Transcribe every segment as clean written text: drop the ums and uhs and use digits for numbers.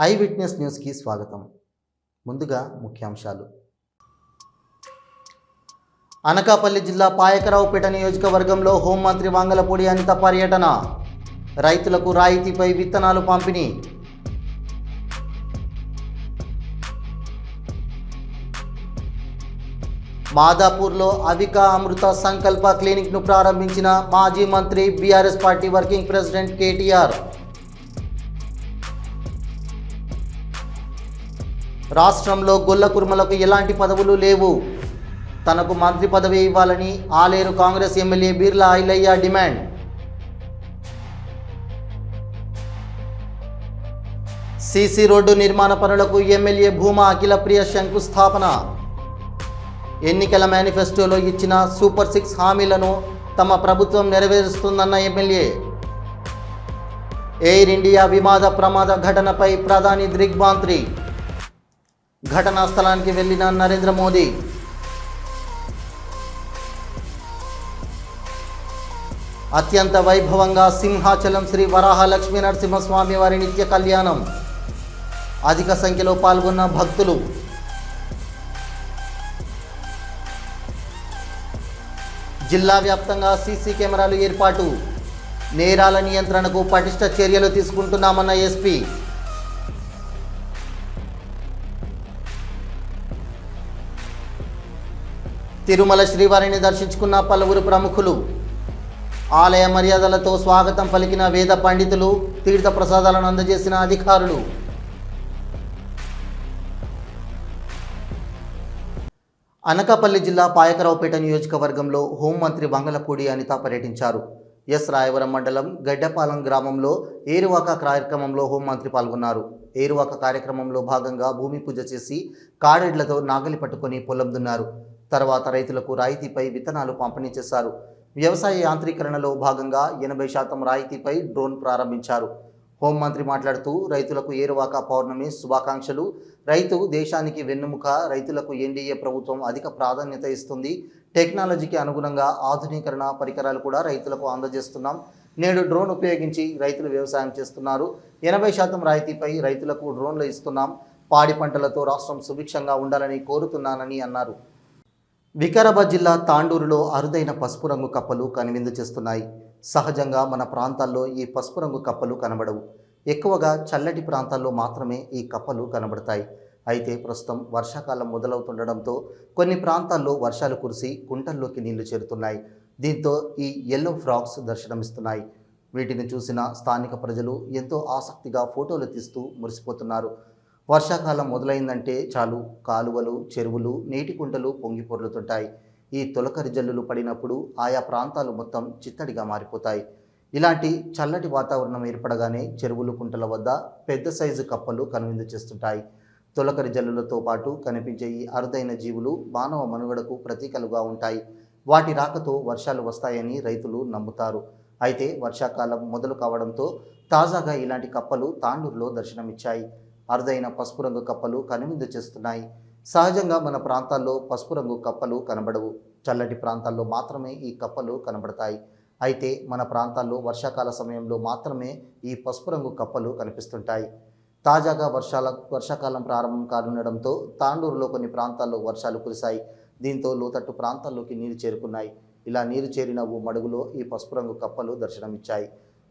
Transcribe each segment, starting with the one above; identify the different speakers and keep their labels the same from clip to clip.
Speaker 1: I witness న్యూస్కి స్వాగతం. ముందుగా ముఖ్యాంశాలు. అనకాపల్లి జిల్లా పాయకరావుపేట నియోజకవర్గంలో హోంమంత్రి వంగలపూడి అనిత పర్యటన. రైతులకు రాయితీపై విత్తనాలు పంపిణీ. మాదాపూర్లో అవికా అమృత సంకల్ప క్లినిక్ను ప్రారంభించిన మాజీ మంత్రి BRS party working president KTR. రాష్ట్రంలో గొల్ల కుర్మలకు ఎలాంటి పదవులు లేవు, తనకు మంత్రి పదవి ఇవ్వాలని ఆలేరు కాంగ్రెస్ ఎమ్మెల్యే బీర్లా ఐలయ్య డిమాండ్. సీసీ రోడ్డు నిర్మాణ పనులకు ఎమ్మెల్యే భూమా అఖిలప్రియ శంకుస్థాపన. ఎన్నికల మేనిఫెస్టోలో ఇచ్చిన సూపర్ 6 హామీలను తమ ప్రభుత్వం నెరవేరుస్తుందన్న ఎమ్మెల్యే. ఎయిర్ ఇండియా విమాన ప్రమాద ఘటనపై ప్రధాని దిగ్భ్రాంతి. ఘటనా స్థలానికి వెళ్లిన నరేంద్ర మోదీ. అత్యంత వైభవంగా సింహాచలం శ్రీ వరాహ లక్ష్మీ నరసింహస్వామి వారి నిత్య కళ్యాణం. అధిక సంఖ్యలో పాల్గొన్న భక్తులు. జిల్లా వ్యాప్తంగా సీసీ కెమెరాలు ఏర్పాటు. నేరాల నియంత్రణకు పటిష్ట చర్యలు తీసుకుంటున్నామన్న ఎస్పీ. తిరుమల శ్రీవారిని దర్శించుకున్న పలువురు ప్రముఖులు. ఆలయ మర్యాదలతో స్వాగతం పలికిన వేద పండితులు, తీర్థ ప్రసాదాలను అందజేసిన అధికారులు. అనకాపల్లి జిల్లా పాయకరావుపేట నియోజకవర్గంలో హోంమంత్రి వంగలపూడి అనిత పర్యటించారు. ఎస్ రాయవరం మండలం గడ్డపాలెం గ్రామంలో ఏరువాక కార్యక్రమంలో హోంమంత్రి పాల్గొన్నారు. ఏరువాక కార్యక్రమంలో భాగంగా భూమి పూజ చేసి కాడెడ్లతో నాగలి పట్టుకొని పొలం దున్నారు. తర్వాత రైతులకు రాయితీపై విత్తనాలు పంపిణీ చేశారు. వ్యవసాయ యాంత్రీకరణలో భాగంగా 80% రాయితీపై డ్రోన్ ప్రారంభించారు. హోంమంత్రి మాట్లాడుతూ రైతులకు ఏరువాక పౌర్ణమి శుభాకాంక్షలు. రైతు దేశానికి వెన్నెముక. రైతులకు ఎన్డీఏ ప్రభుత్వం అధిక ప్రాధాన్యత ఇస్తుంది. టెక్నాలజీకి అనుగుణంగా ఆధునీకరణ పరికరాలు కూడా రైతులకు అందజేస్తున్నాం. నేడు డ్రోన్ ఉపయోగించి రైతులు వ్యవసాయం చేస్తున్నారు. 80% రాయితీపై రైతులకు డ్రోన్లు ఇస్తున్నాం. పాడి పంటలతో రాష్ట్రం సుభిక్షంగా ఉండాలని కోరుతున్నానని అన్నారు. వికారాబాద్ జిల్లా తాండూరులో అరుదైన పసుపు రంగు కప్పలు కనువిందు చేస్తున్నాయి. సహజంగా మన ప్రాంతాల్లో ఈ పసుపు రంగు కప్పలు కనబడవు. ఎక్కువగా చల్లటి ప్రాంతాల్లో మాత్రమే ఈ కప్పలు కనబడతాయి. అయితే ప్రస్తుతం వర్షాకాలం మొదలవుతుండడంతో కొన్ని ప్రాంతాల్లో వర్షాలు కురిసి కుంటల్లోకి నీళ్లు చేరుతున్నాయి. దీంతో ఈ ఎల్లో ఫ్రాగ్స్ దర్శనమిస్తున్నాయి. వీటిని చూసిన స్థానిక ప్రజలు ఎంతో ఆసక్తిగా ఫోటోలు తీస్తూ మురిసిపోతున్నారు. వర్షాకాలం మొదలైందంటే చాలు కాలువలు, చెరువులు, నీటి కుంటలు పొంగి పొర్లుతుంటాయి. ఈ తొలకరి జల్లులు పడినప్పుడు ఆయా ప్రాంతాలు మొత్తం చిత్తడిగా మారిపోతాయి. ఇలాంటి చల్లటి వాతావరణం ఏర్పడగానే చెరువులు, కుంటల వద్ద పెద్ద సైజు కప్పలు కనువిందు చేస్తుంటాయి. తొలకరి జల్లులతో పాటు కనిపించే ఈ అరుదైన జీవులు మానవ మనుగడకు ప్రతీకలుగా ఉంటాయి. వాటి రాకతో వర్షాలు వస్తాయని రైతులు నమ్ముతారు. అయితే వర్షాకాలం మొదలు కావడంతో తాజాగా ఇలాంటి కప్పలు తాండూరులో దర్శనమిచ్చాయి. అరుదైన పసుపు రంగు కప్పలు కనువిందు చేస్తున్నాయి. సహజంగా మన ప్రాంతాల్లో పసుపు రంగు కప్పలు కనబడవు. చల్లటి ప్రాంతాల్లో మాత్రమే ఈ కప్పలు కనబడతాయి. అయితే మన ప్రాంతాల్లో వర్షాకాల సమయంలో మాత్రమే ఈ పసుపు రంగు కప్పలు కనిపిస్తుంటాయి. తాజాగా వర్షాకాలం ప్రారంభం కానుండడంతో తాండూరులో కొన్ని ప్రాంతాల్లో వర్షాలు కురిశాయి. దీంతో లోతట్టు ప్రాంతాల్లోకి నీరు చేరుకున్నాయి. ఇలా నీరు చేరిన ఓ మడుగులో ఈ పసుపు రంగు కప్పలు దర్శనమిచ్చాయి.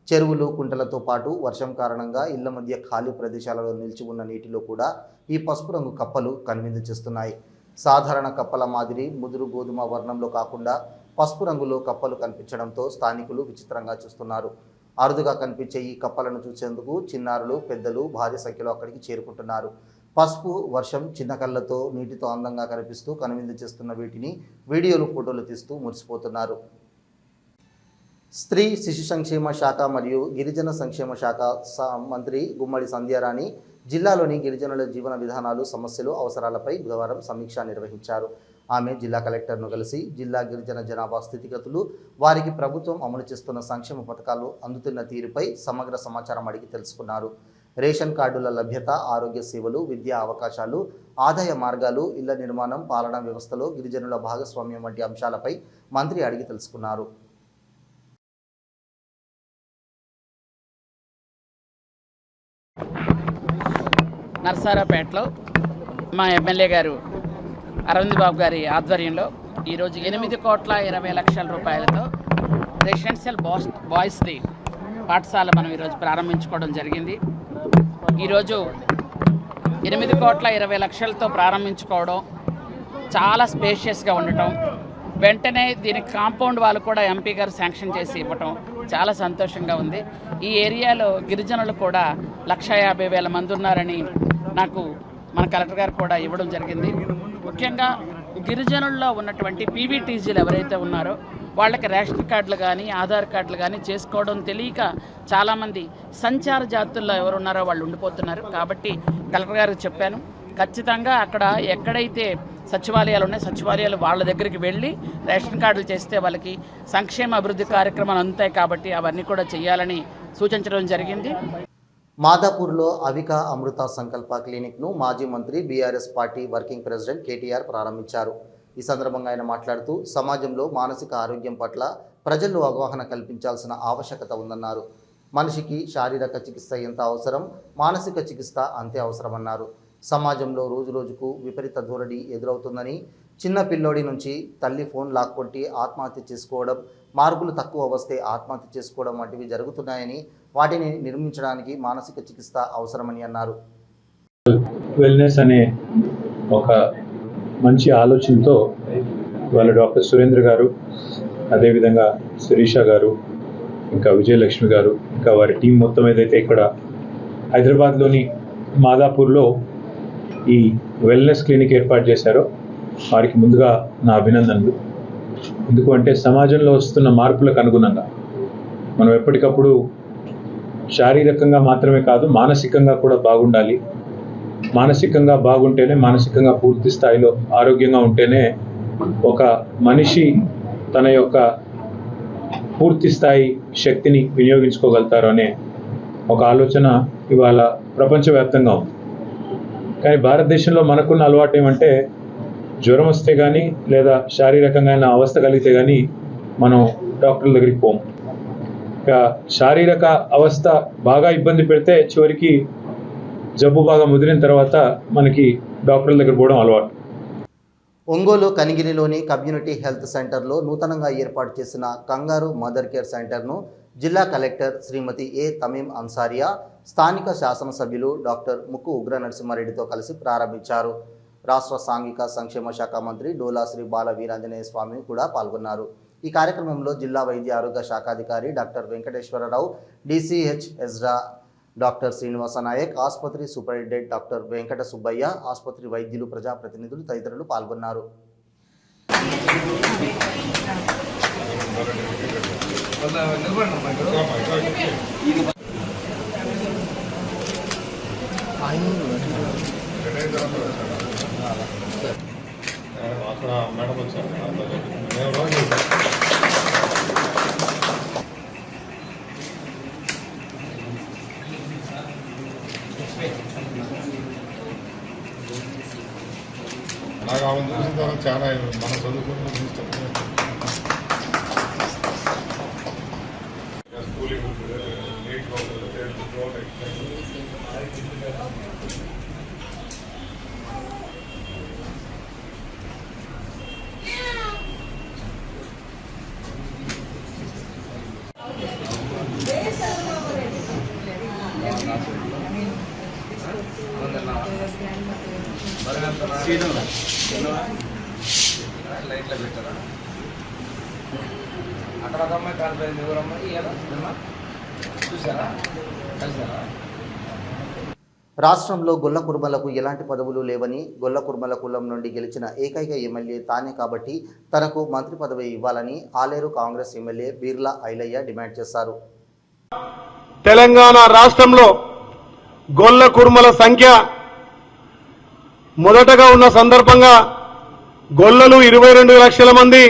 Speaker 1: చెరువులు, కుంటలతో పాటు వర్షం కారణంగా ఇళ్ల మధ్య ఖాళీ ప్రదేశాలలో నిలిచి ఉన్న నీటిలో కూడా ఈ పసుపు రంగు కప్పలు కనువిందు చేస్తున్నాయి. సాధారణ కప్పల మాదిరి ముదురు గోధుమ వర్ణంలో కాకుండా పసుపు రంగులో కప్పలు కనిపించడంతో స్థానికులు విచిత్రంగా చూస్తున్నారు. అరుదుగా కనిపించే ఈ కప్పలను చూసేందుకు చిన్నారులు, పెద్దలు భారీ సంఖ్యలో అక్కడికి చేరుకుంటున్నారు. పసుపు, వర్షం, చిన్న కళ్ళతో నీటితో అందంగా కనిపిస్తూ కనువిందు చేస్తున్న వీటిని వీడియోలు, ఫోటోలు తీస్తూ మురిసిపోతున్నారు. స్త్రీ శిశు సంక్షేమ శాఖ మరియు గిరిజన సంక్షేమ శాఖ మంత్రి గుమ్మడి సంధ్యారాణి జిల్లాలోని గిరిజనుల జీవన విధానాలు, సమస్యలు, అవసరాలపై బుధవారం సమీక్ష నిర్వహించారు. ఆమె జిల్లా కలెక్టర్ను కలిసి జిల్లా గిరిజన జనాభా స్థితిగతులు, వారికి ప్రభుత్వం అమలు చేస్తున్న సంక్షేమ పథకాలు అందుతున్న తీరుపై సమగ్ర సమాచారం అడిగి తెలుసుకున్నారు. రేషన్ కార్డుల లభ్యత, ఆరోగ్య సేవలు, విద్యా అవకాశాలు, ఆదాయ మార్గాలు, ఇళ్ల నిర్మాణం, పాలనా వ్యవస్థలో గిరిజనుల భాగస్వామ్యం వంటి అంశాలపై మంత్రి అడిగి తెలుసుకున్నారు.
Speaker 2: నరసారావుపేటలో మా ఎమ్మెల్యే గారు అరవింద్ బాబు గారి ఆధ్వర్యంలో ఈరోజు 8,20,00,000 రూపాయలతో రెసిడెన్షియల్ బాయ్స్ది పాఠశాల మనం ఈరోజు ప్రారంభించుకోవడం జరిగింది. ఈరోజు 8,20,00,000తో ప్రారంభించుకోవడం, చాలా స్పేషియస్గా ఉండటం, వెంటనే దీనికి కాంపౌండ్ వాళ్ళు కూడా ఎంపీ గారు శాంక్షన్ చేసి ఇవ్వటం చాలా సంతోషంగా ఉంది. ఈ ఏరియాలో గిరిజనులు కూడా 1,50,000 మంది ఉన్నారని నాకు మన కలెక్టర్ గారు కూడా ఇవ్వడం జరిగింది. ముఖ్యంగా గిరిజనుల్లో ఉన్నటువంటి పీవీటీజీలు ఎవరైతే ఉన్నారో వాళ్ళకి రేషన్ కార్డులు కానీ ఆధార్ కార్డులు కానీ చేసుకోవడం తెలియక చాలామంది సంచార జాతుల్లో ఎవరున్నారో వాళ్ళు ఉండిపోతున్నారు. కాబట్టి కలెక్టర్ గారికి చెప్పాను, ఖచ్చితంగా అక్కడ ఎక్కడైతే సచివాలయాలు ఉన్నాయి సచివాలయాలు వాళ్ళ దగ్గరికి వెళ్ళి రేషన్ కార్డులు చేస్తే వాళ్ళకి సంక్షేమ అభివృద్ధి కార్యక్రమాలు అందుతాయి. కాబట్టి అవన్నీ కూడా చేయాలని సూచించడం జరిగింది.
Speaker 1: మాదాపూర్లో అవిక అమృత సంకల్ప క్లినిక్ను మాజీ మంత్రి BRS party working president KTR ప్రారంభించారు. ఈ సందర్భంగా ఆయన మాట్లాడుతూ సమాజంలో మానసిక ఆరోగ్యం పట్ల ప్రజల్లో అవగాహన కల్పించాల్సిన ఆవశ్యకత ఉందన్నారు. మనిషికి శారీరక చికిత్స ఎంత అవసరం, మానసిక చికిత్స అంతే అవసరమన్నారు. సమాజంలో రోజురోజుకు విపరీత ధోరణి ఎదురవుతుందని, చిన్న పిల్లోడి నుంచి తల్లి ఫోన్ లాక్కొట్టి ఆత్మహత్య చేసుకోవడం, మార్కులు తక్కువ వస్తే ఆత్మహత్య చేసుకోవడం వంటివి జరుగుతున్నాయని, వాటిని నిర్మించడానికి మానసిక చికిత్స అవసరమని అన్నారు.
Speaker 3: వెల్నెస్ అనే ఒక మంచి ఆలోచనతో వాళ్ళ డాక్టర్ సురేంద్ర గారు, అదేవిధంగా శిరీష గారు, ఇంకా విజయలక్ష్మి గారు, ఇంకా వారి టీం మొత్తం ఏదైతే ఇక్కడ హైదరాబాద్లోని మాదాపూర్లో ఈ వెల్నెస్ క్లినిక్ ఏర్పాటు చేశారో వారికి ముందుగా నా అభినందనలు. ఎందుకంటే సమాజంలో వస్తున్న మార్పులకు అనుగుణంగా మనం ఎప్పటికప్పుడు శారీరకంగా మాత్రమే కాదు మానసికంగా కూడా బాగుండాలి. మానసికంగా బాగుంటేనే, మానసికంగా పూర్తి స్థాయిలో ఆరోగ్యంగా ఉంటేనే ఒక మనిషి తన యొక్క పూర్తి స్థాయి శక్తిని వినియోగించుకోగలుగుతారు అనే ఒక ఆలోచన ఇవాళ ప్రపంచవ్యాప్తంగా ఉంది. కానీ భారతదేశంలో మనకున్న అలవాటు ఏమంటే జ్వరం వస్తే కానీ లేదా శారీరకంగా అవస్థ కలిగితే కానీ మనం డాక్టర్ల దగ్గరికి పోము. ఇక శారీరక అవస్థ బాగా ఇబ్బంది పెడితే చివరికి జబ్బు బాగా ముదిరిన తర్వాత మనకి డాక్టర్ల దగ్గర పోవడం అలవాటు.
Speaker 1: ఒంగోలు కనిగిరిలోని కమ్యూనిటీ హెల్త్ సెంటర్లో నూతనంగా ఏర్పాటు చేసిన కంగారు మదర్ కేర్ సెంటర్ను జిల్లా కలెక్టర్ శ్రీమతి ఏ తమీం అన్సారియా, స్థానిక శాసనసభ్యులు డాక్టర్ ముక్కు ఉగ్ర నరసింహారెడ్డితో కలిసి ప్రారంభించారు. రాష్ట్ర సాంఘిక సంక్షేమ శాఖ మంత్రి డోలా శ్రీ బాల వీరాంజనేయ స్వామి కూడా పాల్గొన్నారు. ఈ కార్యక్రమంలో జిల్లా వైద్య ఆరోగ్య శాఖాధికారి doctor Venkateswararao, DCH Ezra doctor Srinivasa Naik, ఆసుపత్రి సూపరింటెండెంట్ డాక్టర్ వెంకట సుబ్బయ్య, ఆసుపత్రి వైద్యులు, ప్రజాప్రతినిధులు తదితరులు పాల్గొన్నారు.
Speaker 4: నాకు ఆమె చూసిన తర్వాత చాలా మన చదువుకున్న
Speaker 5: అక్కడ ఒక అమ్మాయి కాలిపోయింది. ఎవరమ్మాయి చూసారా, కలిసారా?
Speaker 1: రాష్ట్రంలో గొల్ల కుర్మలకు ఎలాంటి పదవులు లేవని, గొల్ల కుర్మల కులం నుండి గెలిచిన ఏకైక ఎమ్మెల్యే తానే కాబట్టి తనకు మంత్రి పదవి ఇవ్వాలని ఆలేరు కాంగ్రెస్ ఎమ్మెల్యే బీర్లా ఐలయ్య డిమాండ్ చేశారు.
Speaker 6: తెలంగాణ రాష్ట్రంలో గొల్ల కుర్మల సంఖ్య మొదటగా ఉన్న సందర్భంగా గొల్లలు 22 లక్షల మంది,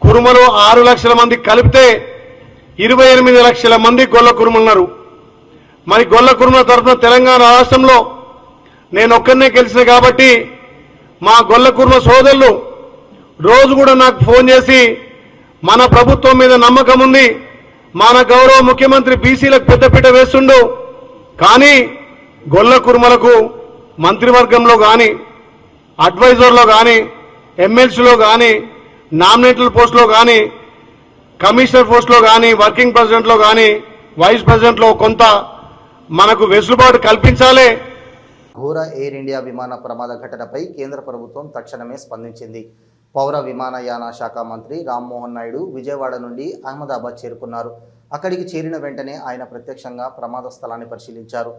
Speaker 6: కురుమలు 6 లక్షల మంది కలిపితే 28 లక్షల మంది గొల్ల కురుమలున్నారు. మరి గొల్ల కురుమల తరఫున తెలంగాణ రాష్ట్రంలో నేను ఒక్కనే గెలిచిన కాబట్టి మా గొల్ల కురుమ సోదరులు రోజు కూడా నాకు ఫోన్ చేసి మన ప్రభుత్వం మీద నమ్మకం ఉంది, మన గౌరవ ముఖ్యమంత్రి బీసీలకు పెద్దపీట వేస్తుండు, కానీ గొల్ల కురుమలకు మంత్రివర్గంలో కానీ, అడ్వైజర్లో కానీ, ఎమ్మెల్సీలో కానీ, నామినేటెడ్ పోస్టులో కానీ, కమిషనర్ పోస్టులో కానీ, వర్కింగ్ ప్రెసిడెంట్లో కానీ, వైస్ ప్రెసిడెంట్లో కొంత మనకు వెసులుబాటు కల్పించాలి.
Speaker 1: ఘోర ఎయిర్ ఇండియా విమాన ప్రమాద ఘటనపై కేంద్ర ప్రభుత్వం తక్షణమే స్పందించింది. పౌర విమానయాన శాఖ మంత్రి రామ్మోహన్ నాయుడు విజయవాడ నుండి అహ్మదాబాద్ చేరుకున్నారు. అక్కడికి చేరిన వెంటనే ఆయన ప్రత్యక్షంగా ప్రమాద స్థలాన్ని పరిశీలించారు.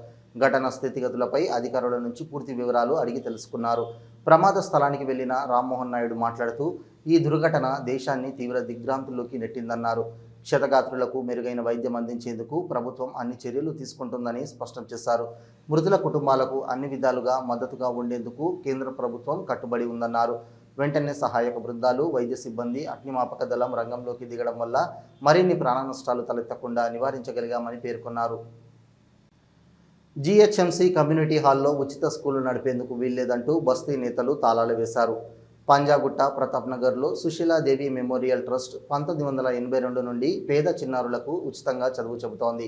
Speaker 1: ఘటన స్థితిగతులపై అధికారుల నుంచి పూర్తి వివరాలు అడిగి తెలుసుకున్నారు. ప్రమాద స్థలానికి వెళ్లిన రామ్మోహన్ నాయుడు మాట్లాడుతూ ఈ దుర్ఘటన దేశాన్ని తీవ్ర దిగ్భ్రాంతుల్లోకి నెట్టిందన్నారు. క్షతగాత్రులకు మెరుగైన వైద్యం అందించేందుకు ప్రభుత్వం అన్ని చర్యలు తీసుకుంటుందని స్పష్టం చేశారు. మృతుల కుటుంబాలకు అన్ని విధాలుగా మద్దతుగా ఉండేందుకు కేంద్ర ప్రభుత్వం కట్టుబడి ఉందన్నారు. వెంటనే సహాయక బృందాలు, వైద్య సిబ్బంది, అగ్నిమాపక దళం రంగంలోకి దిగడం వల్ల మరిన్ని ప్రాణ నష్టాలు తలెత్తకుండా నివారించగలిగామని పేర్కొన్నారు. జీహెచ్ఎంసీ కమ్యూనిటీ హాల్లో ఉచిత స్కూలు నడిపేందుకు వీల్లేదంటూ బస్తీ నేతలు తాళాలు వేశారు. పంజాగుట్ట, ప్రతాప్ నగర్లో సుశీలాదేవి మెమోరియల్ ట్రస్ట్ 1982 నుండి పేద చిన్నారులకు ఉచితంగా చదువు చెబుతోంది.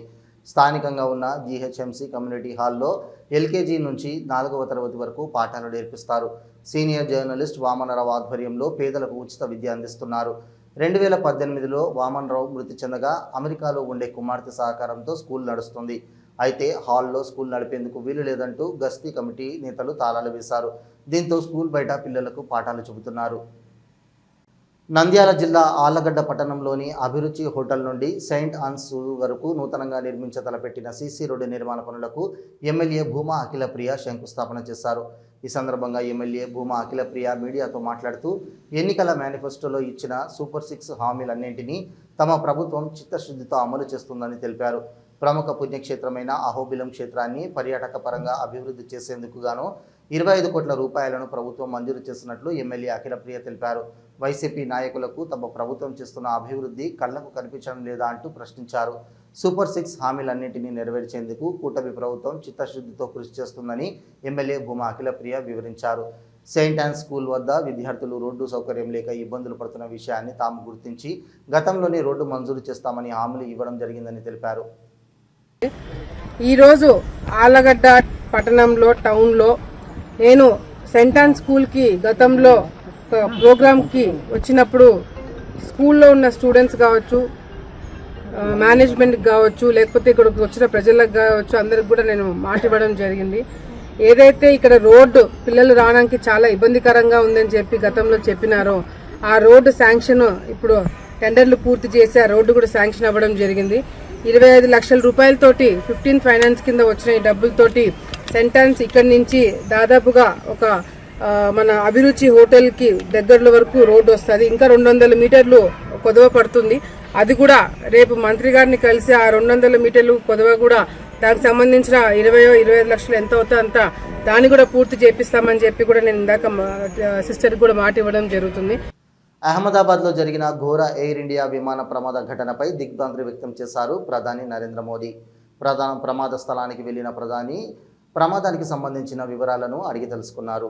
Speaker 1: స్థానికంగా ఉన్న జీహెచ్ఎంసీ కమ్యూనిటీ హాల్లో ఎల్కేజీ నుంచి 4వ తరగతి వరకు పాఠాలు నేర్పిస్తారు. సీనియర్ జర్నలిస్ట్ వామనరావు ఆధ్వర్యంలో పేదలకు ఉచిత విద్య అందిస్తున్నారు. 2018లో వామనరావు మృతి చెందగా అమెరికాలో ఉండే కుమార్తె సహకారంతో స్కూల్ నడుస్తుంది. అయితే హాల్లో స్కూల్ నడిపేందుకు వీలు లేదంటూ గస్తీ కమిటీ నేతలు తాళాలు వేశారు. దీంతో స్కూల్ బయట పిల్లలకు పాఠాలు చెబుతున్నారు. నంద్యాల జిల్లా ఆళ్లగడ్డ పట్టణంలోని అభిరుచి హోటల్ నుండి సెయింట్ ఆన్స్ వరకు నూతనంగా నిర్మించ తలపెట్టిన సీసీ రోడ్డు నిర్మాణ పనులకు ఎమ్మెల్యే భూమా అఖిలప్రియ శంకుస్థాపన చేశారు. ఈ సందర్భంగా ఎమ్మెల్యే భూమా అఖిలప్రియ మీడియాతో మాట్లాడుతూ ఎన్నికల మేనిఫెస్టోలో ఇచ్చిన సూపర్ 6 హామీలన్నింటినీ తమ ప్రభుత్వం చిత్తశుద్ధితో అమలు చేస్తుందని తెలిపారు. ప్రముఖ పుణ్యక్షేత్రమైన అహోబిలం క్షేత్రాన్ని పర్యాటక పరంగా అభివృద్ధి చేసేందుకు గాను 25 కోట్ల రూపాయలను ప్రభుత్వం మంజూరు చేసినట్లు ఎమ్మెల్యే అఖిలప్రియ తెలిపారు. వైసీపీ నాయకులకు తమ ప్రభుత్వం చేస్తున్న అభివృద్ధి కళ్లకు కనిపించడం లేదా అంటూ ప్రశ్నించారు. సూపర్ 6 హామీలన్నింటినీ నెరవేర్చేందుకు కూటమి ప్రభుత్వం చిత్తశుద్ధితో కృషి చేస్తుందని ఎమ్మెల్యే భూమా అఖిలప్రియ వివరించారు. సెయింట్ ఆన్స్ స్కూల్ వద్ద విద్యార్థులు రోడ్డు సౌకర్యం లేక ఇబ్బందులు పడుతున్న విషయాన్ని తాము గుర్తించి గతంలోనే రోడ్డు మంజూరు చేస్తామని హామీలు ఇవ్వడం జరిగిందని తెలిపారు.
Speaker 7: ఈరోజు ఆళ్లగడ్డ పట్టణంలో టౌన్లో నేను సెయింట్ ఆన్స్ స్కూల్కి గతంలో ప్రోగ్రామ్కి వచ్చినప్పుడు స్కూల్లో ఉన్న స్టూడెంట్స్ కావచ్చు, మేనేజ్మెంట్కి కావచ్చు, లేకపోతే ఇక్కడికి వచ్చిన ప్రజలకు కావచ్చు, అందరికి కూడా నేను మాట ఇవ్వడం జరిగింది. ఏదైతే ఇక్కడ రోడ్డు పిల్లలు రావడానికి చాలా ఇబ్బందికరంగా ఉందని చెప్పి గతంలో చెప్పినారో ఆ రోడ్డు శాంక్షన్ ఇప్పుడు టెండర్లు పూర్తి చేసి ఆ రోడ్డు కూడా శాంక్షన్ అవ్వడం జరిగింది. 25 లక్షల రూపాయలతోటి 15 ఫైనాన్స్ కింద వచ్చిన ఈ డబ్బులతోటి సెయింట్ ఆన్స్ ఇక్కడి నుంచి దాదాపుగా ఒక మన అభిరుచి హోటల్కి దగ్గరలో వరకు రోడ్డు వస్తుంది. ఇంకా 200 మీటర్లు కొదవ పడుతుంది. అది కూడా రేపు మంత్రి గారిని కలిసి ఆ 200 మీటర్లు కొదవ కూడా దానికి సంబంధించిన 25 లక్షలు ఎంత అవుతుందో అంత దాన్ని కూడా పూర్తి చేపిస్తామని చెప్పి కూడా నేను ఇందాక సిస్టర్కి కూడా మాట ఇవ్వడం జరుగుతుంది.
Speaker 1: అహ్మదాబాద్లో జరిగిన ఘోర ఎయిర్ ఇండియా విమాన ప్రమాద ఘటనపై దిగ్భ్రాంతి వ్యక్తం చేశారు ప్రధాని నరేంద్ర మోదీ. ప్రమాద స్థలానికి వెళ్లిన ప్రధాని ప్రమాదానికి సంబంధించిన వివరాలను అడిగి తెలుసుకున్నారు.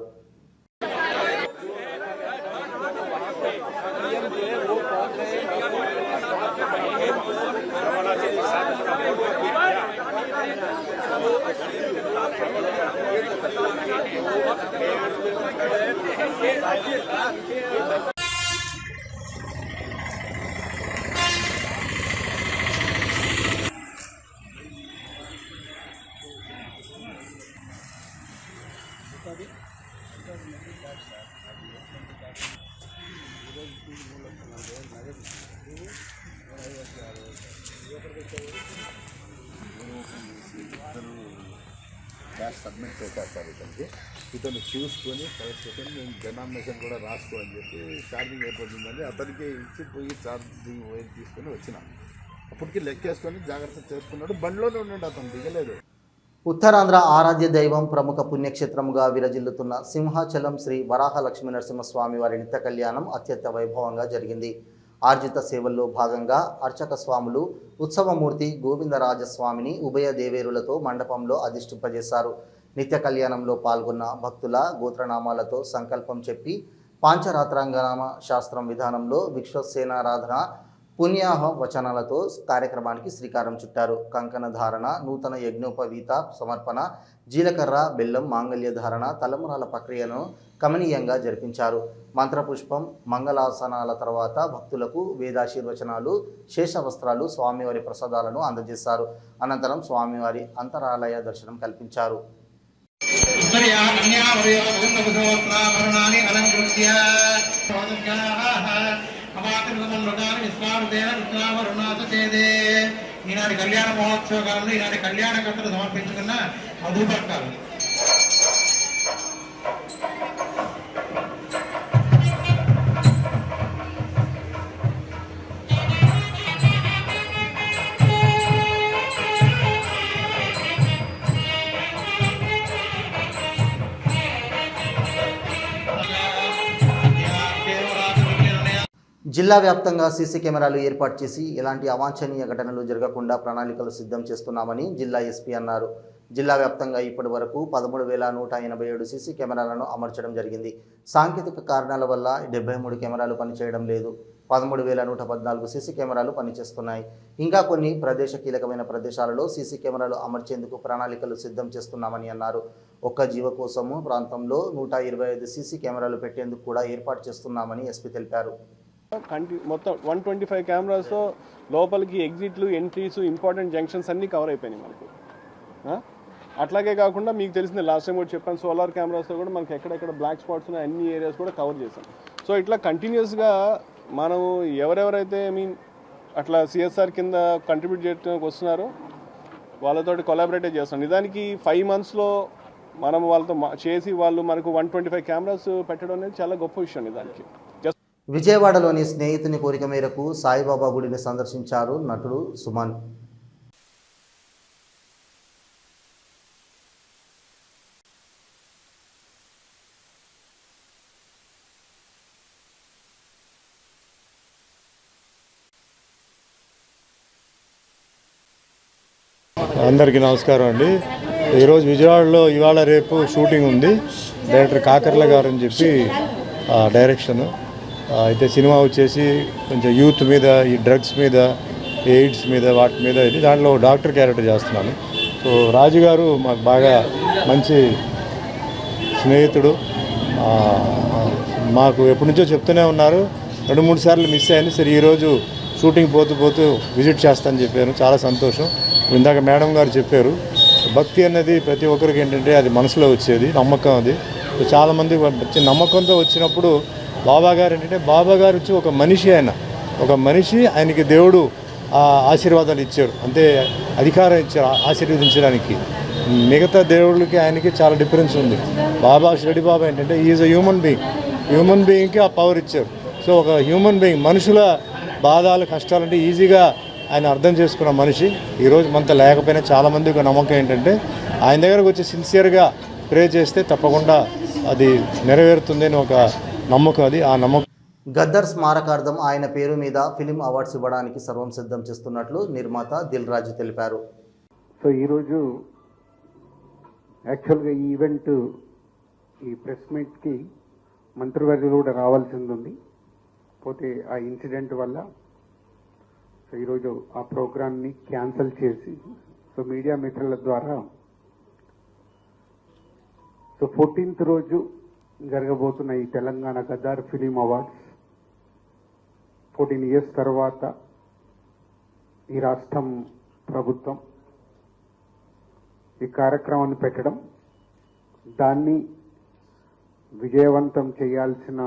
Speaker 4: క్యాష్ సబ్మిట్ చేసేస్తారు ఇతనికి. ఇతను చూసుకొని కలెక్ట్ చేసుకొని నేను డినామినేషన్ కూడా రాసుకో అని చెప్పి ఛార్జింగ్ అయిపోతుందని అతనికి ఇచ్చి పోయి ఛార్జింగ్ పోయి తీసుకొని వచ్చిన. అప్పటికి లెక్కేసుకొని జాగ్రత్త చేసుకున్నాడు. బండిలోనే ఉన్నాడు, అతను దిగలేదు.
Speaker 1: ఉత్తరాంధ్ర ఆరాధ్య దైవం, ప్రముఖ పుణ్యక్షేత్రముగా విరజిల్లుతున్న సింహాచలం శ్రీ వరాహ లక్ష్మీ నరసింహస్వామి వారి నిత్య కళ్యాణం అత్యంత వైభవంగా జరిగింది. ఆర్జిత సేవల్లో భాగంగా అర్చక స్వాములు ఉత్సవమూర్తి గోవిందరాజస్వామిని ఉభయ దేవేరులతో మండపంలో అధిష్ఠింపజేశారు. నిత్య కళ్యాణంలో పాల్గొన్న భక్తుల గోత్రనామాలతో సంకల్పం చెప్పి పాంచరాత్రాంగనామ శాస్త్రం విధానంలో విశ్వసేనారాధన పుణ్యాహ వచనాలతో కార్యక్రమానికి శ్రీకారం చుట్టారు. కంకణ ధారణ, నూతన యజ్ఞోపవీత సమర్పణ, జీలకర్ర బెల్లం మాంగళ్య ధారణ, తలంబరాల ప్రక్రియను కమనీయంగా జరిపించారు. మంత్రపుష్పం, మంగళాసనాల తర్వాత భక్తులకు వేదాశీర్వచనాలు, శేషవస్త్రాలు, స్వామివారి ప్రసాదాలను అందజేశారు. అనంతరం స్వామివారి అంతరాలయ దర్శనం కల్పించారు.
Speaker 8: ఈనాటి కళ్యాణ మహోత్సవ కాలంలో ఈనాటి కళ్యాణకర్తలు సమర్పించుకున్న మధుపర్కాలు.
Speaker 1: జిల్లా వ్యాప్తంగా సీసీ కెమెరాలు ఏర్పాటు చేసి ఎలాంటి అవాంఛనీయ ఘటనలు జరగకుండా ప్రణాళికలు సిద్ధం చేస్తున్నామని జిల్లా ఎస్పీ అన్నారు. జిల్లా వ్యాప్తంగా ఇప్పటి వరకు 13,187 సీసీ కెమెరాలను అమర్చడం జరిగింది. సాంకేతిక కారణాల వల్ల 73 కెమెరాలు పనిచేయడం లేదు. 13,114 సీసీ కెమెరాలు పనిచేస్తున్నాయి. ఇంకా కొన్ని కీలకమైన ప్రదేశాలలో సీసీ కెమెరాలు అమర్చేందుకు ప్రణాళికలు సిద్ధం చేస్తున్నామని అన్నారు. ఒక్క జీవ కోసము ప్రాంతంలో 125 సీసీ కెమెరాలు పెట్టేందుకు కూడా ఏర్పాటు చేస్తున్నామని ఎస్పీ తెలిపారు.
Speaker 9: మొత్తం 125 కెమెరాస్తో లోపలికి ఎగ్జిట్లు, ఎంట్రీస్, ఇంపార్టెంట్ జంక్షన్స్ అన్నీ కవర్ అయిపోయినాయి మనకు. అట్లాగే కాకుండా మీకు తెలిసింది లాస్ట్ టైం కూడా చెప్పాను, సోలార్ కెమెరాస్తో కూడా మనకి ఎక్కడెక్కడ బ్లాక్ స్పాట్స్ ఉన్నాయి అన్ని ఏరియాస్ కూడా కవర్ చేసాం. సో ఇట్లా కంటిన్యూస్గా మనం ఎవరెవరైతే అట్లా సిఎస్ఆర్ కింద కంట్రిబ్యూట్ చేయడానికి వస్తున్నారో వాళ్ళతోటి కొలాబరేట్ చేస్తాం. నిజానికి 5 monthsలో మనం వాళ్ళతో చేసి వాళ్ళు మనకు 125 కెమెరాస్ పెట్టడం అనేది చాలా గొప్ప విషయం. నిజానికి
Speaker 1: విజయవాడలోని స్నేహితుని కోరిక మేరకు సాయిబాబా గుడిని సందర్శించారు నటుడు సుమన్.
Speaker 10: అందరికీ నమస్కారం అండి. ఈరోజు విజయవాడలో ఇవాళ రేపు షూటింగ్ ఉంది. డైరెక్టర్ కాకర్ల గారు అని చెప్పి డైరెక్షన్. అయితే సినిమా వచ్చేసి కొంచెం యూత్ మీద, ఈ డ్రగ్స్ మీద, ఎయిడ్స్ మీద, వాటి మీద ఇది దాంట్లో డాక్టర్ క్యారెక్టర్ చేస్తున్నాను. సో రాజు గారు మాకు బాగా మంచి స్నేహితుడు. మాకు ఎప్పటి నుంచో చెప్తూనే ఉన్నారు. 2-3 సార్లు మిస్ అయ్యాను. సరే ఈరోజు షూటింగ్ పోతూ విజిట్ చేస్తానని చెప్పాను. చాలా సంతోషం. ఇందాక మేడం గారు చెప్పారు, భక్తి అన్నది ప్రతి ఒక్కరికి ఏంటంటే అది మనసులో వచ్చేది, నమ్మకం అది. చాలామంది నమ్మకంతో వచ్చినప్పుడు బాబా గారు ఏంటంటే, బాబా గారు వచ్చి ఒక మనిషి, ఆయనకి దేవుడు ఆశీర్వాదాలు ఇచ్చారు, అంతే అధికారం ఇచ్చారు ఆశీర్వదించడానికి. మిగతా దేవుళ్ళకి ఆయనకి చాలా డిఫరెన్స్ ఉంది. బాబా షిరిడి బాబా ఏంటంటే ఈజ్ అ హ్యూమన్ బీయింగ్కి ఆ పవర్ ఇచ్చారు. సో ఒక హ్యూమన్ బీయింగ్, మనుషుల బాధలు కష్టాలంటే ఈజీగా ఆయన అర్థం చేసుకున్న మనిషి. ఈరోజు మనతో లేకపోయినా చాలామంది ఒక నమ్మకం ఏంటంటే ఆయన దగ్గరకు వచ్చి సిన్సియర్గా ప్రే చేస్తే తప్పకుండా అది నెరవేరుతుంది అని ఒక నమ్మకం. అది ఆ నమ్మకం.
Speaker 1: గద్దర్ స్మారకార్థం ఆయన పేరు మీద ఫిలిం అవార్డ్స్ ఇవ్వడానికి సర్వం సిద్ధం చేస్తున్నట్లు నిర్మాత దిల్ రాజు తెలిపారు.
Speaker 11: సో ఈరోజు యాక్చువల్గా ఈ ఈవెంట్, ఈ ప్రెస్ మీట్కి మంత్రివర్యులు కూడా రావాల్సింది ఉంది. పోతే ఆ ఇన్సిడెంట్ వల్ల సో ఈరోజు ఆ ప్రోగ్రామ్ని క్యాన్సిల్ చేసి, సో మీడియా మిత్రుల ద్వారా సో 14th రోజు జరగబోతున్న ఈ Telangana Gaddar film awards 14 years తర్వాత ఈ రాష్ట్రం ప్రభుత్వం ఈ కార్యక్రమాన్ని పెట్టడం, దాన్ని విజయవంతం చేయాల్సిన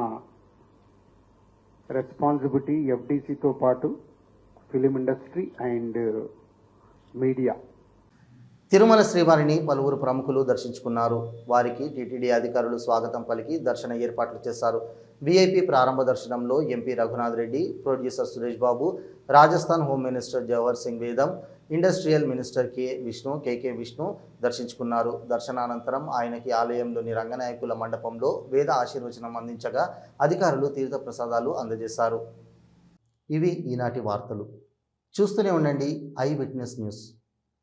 Speaker 11: రెస్పాన్సిబిలిటీ ఎఫ్డీసీతో పాటు film industry and media.
Speaker 1: Tirumala శ్రీవారిని పలువురు ప్రముఖులు దర్శించుకున్నారు. వారికి టీటీడీ అధికారులు స్వాగతం పలికి దర్శన ఏర్పాట్లు చేశారు. వీఐపీ ప్రారంభ దర్శనంలో MP Raghunath Reddy, producer Suresh Babu, Rajasthan home minister Jawahar Singh వేదం, ఇండస్ట్రియల్ మినిస్టర్ కేకే విష్ణు దర్శించుకున్నారు. దర్శనానంతరం ఆయనకి ఆలయంలోని రంగనాయకుల మండపంలో వేద ఆశీర్వచనం అందించగా అధికారులు తీర్థ ప్రసాదాలు అందజేశారు. ఇవి ఈనాటి వార్తలు. చూస్తూనే ఉండండి ఐ విట్నెస్ న్యూస్.